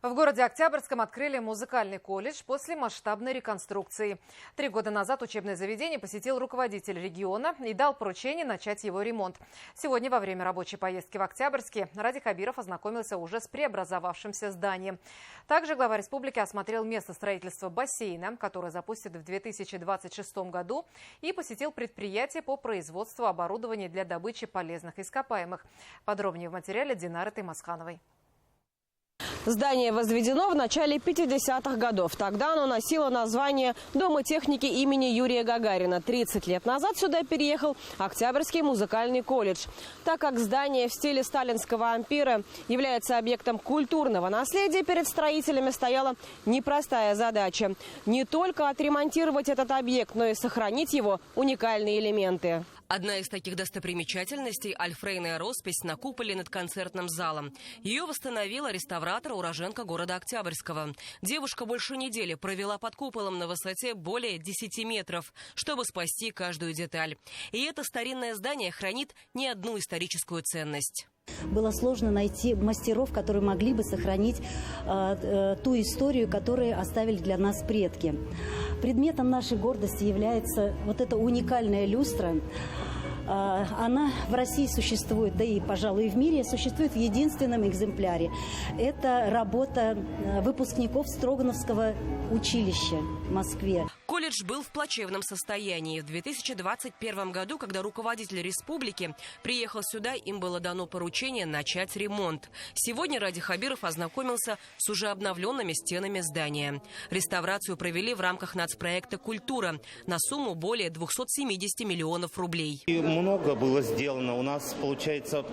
В городе Октябрьском открыли музыкальный колледж после масштабной реконструкции. 3 года назад учебное заведение посетил руководитель региона и дал поручение начать его ремонт. Сегодня во время рабочей поездки в Октябрьске Ради Хабиров ознакомился уже с преобразовавшимся зданием. Также глава республики осмотрел место строительства бассейна, которое запустят в 2026 году, и посетил предприятие по производству оборудования для добычи полезных ископаемых. Подробнее в материале Динары Таймасхановой. Здание возведено в начале 50-х годов. Тогда оно носило название Дома техники имени Юрия Гагарина. 30 лет назад сюда переехал Октябрьский музыкальный колледж. Так как здание в стиле сталинского ампира является объектом культурного наследия, перед строителями стояла непростая задача. Не только отремонтировать этот объект, но и сохранить его уникальные элементы. Одна из таких достопримечательностей – альфрейная роспись на куполе над концертным залом. Ее восстановила реставратор, уроженка города Октябрьского. Девушка больше недели провела под куполом на высоте более 10 метров, чтобы спасти каждую деталь. И это старинное здание хранит не одну историческую ценность. Было сложно найти мастеров, которые могли бы сохранить ту историю, которую оставили для нас предки. Предметом нашей гордости является вот эта уникальная люстра. Она в России существует, да и, пожалуй, и в мире существует в единственном экземпляре. Это работа выпускников Строгановского училища в Москве. Колледж был в плачевном состоянии. В 2021 году, когда руководитель республики приехал сюда, им было дано поручение начать ремонт. Сегодня Ради Хабиров ознакомился с уже обновленными стенами здания. Реставрацию провели в рамках нацпроекта «Культура» на сумму более 270 миллионов рублей. Много было сделано. У нас получается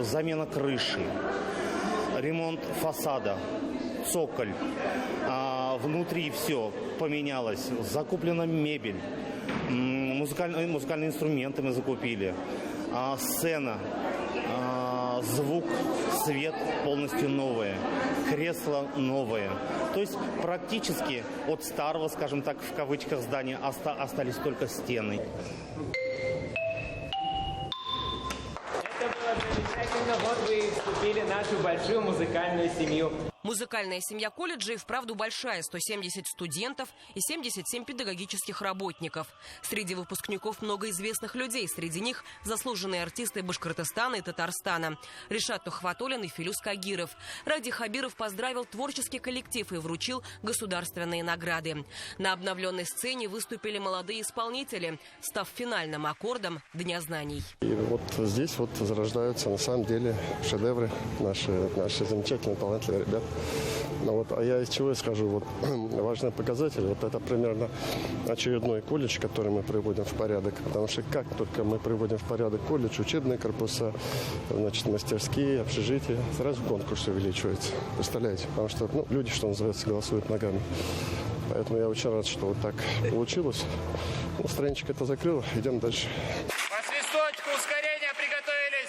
замена крыши, ремонт фасада, цоколь. Внутри все поменялось. Закуплена мебель, музыкальные инструменты мы закупили, сцена, звук, свет полностью новые, кресла новые. То есть практически от старого, скажем так, в кавычках здания остались только стены. Вот вы вступили в нашу большую музыкальную семью. Музыкальная семья колледжа и вправду большая – 170 студентов и 77 педагогических работников. Среди выпускников много известных людей. Среди них заслуженные артисты Башкортостана и Татарстана. Ришат Тухватуллин и Филюс Кагиров. Ради Хабиров поздравил творческий коллектив и вручил государственные награды. На обновленной сцене выступили молодые исполнители, став финальным аккордом Дня знаний. И вот здесь вот зарождаются на самом деле шедевры наши замечательные, талантливые ребята. А я из чего скажу? Вот важный показатель. Вот это примерно очередной колледж, который мы приводим в порядок. Потому что как только мы приводим в порядок колледж, учебные корпуса, значит, мастерские, общежития, сразу конкурс увеличивается. Представляете? Потому что люди, что называется, голосуют ногами. Поэтому я очень рад, что вот так получилось. Страничка это закрыла. Идем дальше. По свисточку, ускорение, приготовились!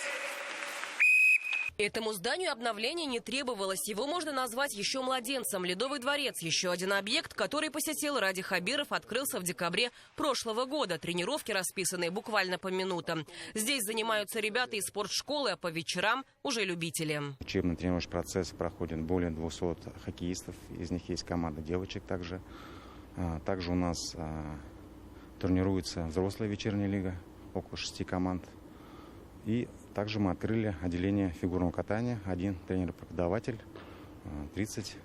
Этому зданию обновления не требовалось. Его можно назвать еще младенцем. Ледовый дворец – еще один объект, который посетил Ради Хабиров, открылся в декабре прошлого года. Тренировки расписаны буквально по минутам. Здесь занимаются ребята из спортшколы, а по вечерам уже любители. Учебно-тренировочный процесс проходит более 200 хоккеистов. Из них есть команда девочек также. Также у нас тренируется взрослая вечерняя лига, около 6 команд. И также мы открыли отделение фигурного катания. Один тренер-преподаватель,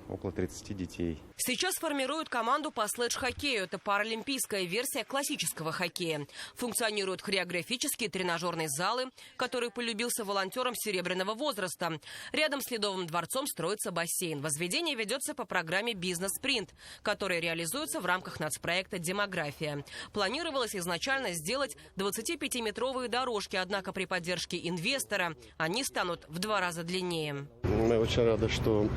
около 30 детей. Сейчас формируют команду по слэдж-хоккею. Это паралимпийская версия классического хоккея. Функционируют хореографические тренажерные залы, который полюбился волонтерам серебряного возраста. Рядом с Ледовым дворцом строится бассейн. Возведение ведется по программе «Бизнес-спринт», которая реализуется в рамках нацпроекта «Демография». Планировалось изначально сделать 25-метровые дорожки, однако при поддержке инвестора они станут в 2 раза длиннее. Мы очень рады, что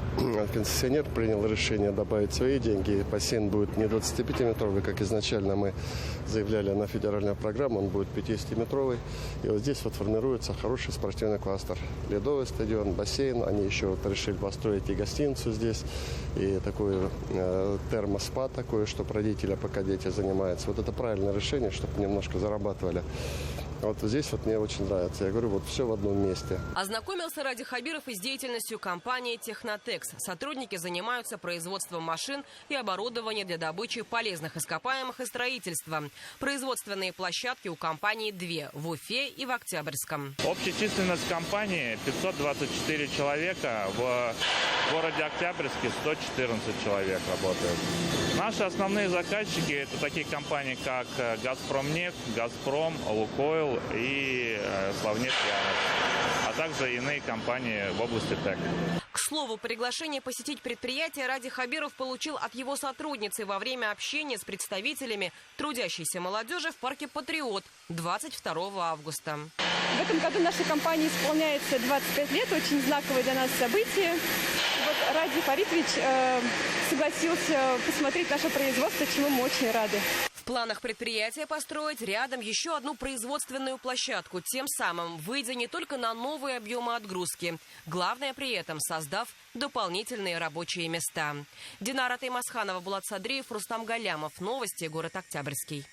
концессионер принял решение добавить свои деньги. Бассейн будет не 25-метровый, как изначально мы заявляли на федеральную программу, он будет 50-метровый. И вот здесь вот формируется хороший спортивный кластер. Ледовый стадион, бассейн. Они еще вот решили построить и гостиницу здесь, и такой термоспа такой, чтобы родители, пока дети занимаются. Вот это правильное решение, чтобы немножко зарабатывали Вот здесь вот мне очень нравится. Я говорю, вот все в одном месте. Ознакомился Ради Хабиров и с деятельностью компании «Технотекс». Сотрудники занимаются производством машин и оборудования для добычи полезных ископаемых и строительства. Производственные площадки у компании 2 – в Уфе и в Октябрьском. Общая численность компании 524 человека. В городе Октябрьске 114 человек работают. Наши основные заказчики – это такие компании, как «Газпромнефть», «Газпром», «Лукойл» и «Славнефть-Янов», а также иные компании в области ТЭК. К слову, приглашение посетить предприятие Ради Хабиров получил от его сотрудницы во время общения с представителями трудящейся молодежи в парке «Патриот» 22 августа. В этом году нашей компании исполняется 25 лет, очень знаковое для нас событие. Вот Ради Фаритович согласился посмотреть наше производство, чему мы очень рады. В планах предприятия построить рядом еще одну производственную площадку, тем самым выйдя не только на новые объемы отгрузки, главное при этом создав дополнительные рабочие места. Динара Таймасханова, Булат Садриев, Рустам Галямов. Новости, город Октябрьский.